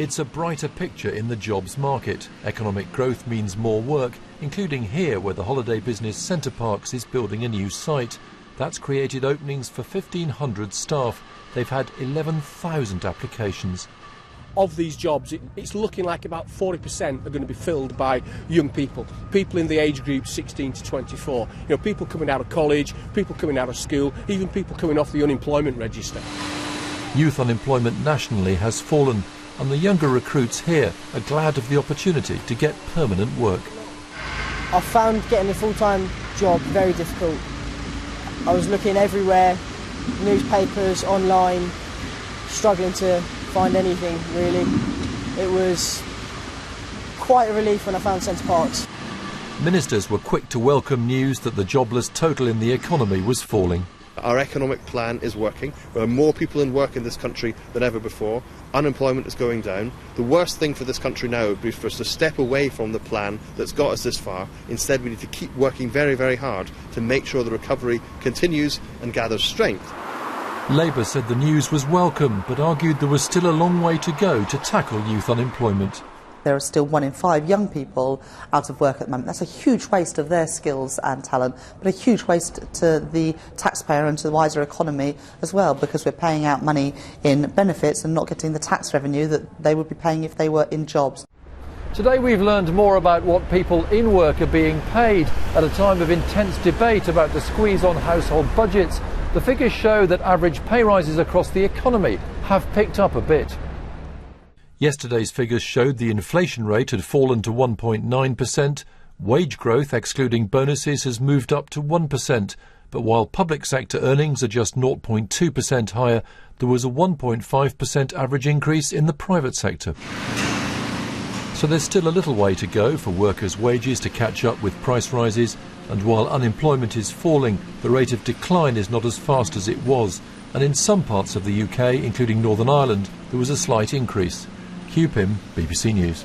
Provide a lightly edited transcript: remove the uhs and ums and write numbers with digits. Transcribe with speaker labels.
Speaker 1: It's a brighter picture in the jobs market. Economic growth means more work, including here where the holiday business Center Parcs is building a new site. That's created openings for 1,500 staff. They've had 11,000 applications.
Speaker 2: Of these jobs, it's looking like about 40% are going to be filled by young people in the age group 16 to 24. You know, people coming out of college, people coming out of school, even people coming off the unemployment register.
Speaker 1: Youth unemployment nationally has fallen, and the younger recruits here are glad of the opportunity to get permanent work.
Speaker 3: I found getting a full-time job very difficult. I was looking everywhere, newspapers, online, struggling to find anything really. It was quite a relief when I found Center Parcs.
Speaker 1: Ministers were quick to welcome news that the jobless total in the economy was falling.
Speaker 4: Our economic plan is working. There are more people in work in this country than ever before. Unemployment is going down. The worst thing for this country now would be for us to step away from the plan that's got us this far. Instead, we need to keep working very, very hard to make sure the recovery continues and gathers strength.
Speaker 1: Labour said the news was welcome, but argued there was still a long way to go to tackle youth unemployment.
Speaker 5: There are still 1 in 5 young people out of work at the moment. That's a huge waste of their skills and talent, but a huge waste to the taxpayer and to the wider economy as well, because we're paying out money in benefits and not getting the tax revenue that they would be paying if they were in jobs.
Speaker 1: Today we've learned more about what people in work are being paid at a time of intense debate about the squeeze on household budgets. The figures show that average pay rises across the economy have picked up a bit. Yesterday's figures showed the inflation rate had fallen to 1.9%. Wage growth, excluding bonuses, has moved up to 1%. But while public sector earnings are just 0.2% higher, there was a 1.5% average increase in the private sector. So there's still a little way to go for workers' wages to catch up with price rises. And while unemployment is falling, the rate of decline is not as fast as it was. And in some parts of the UK, including Northern Ireland, there was a slight increase. Hugh Pym, BBC News.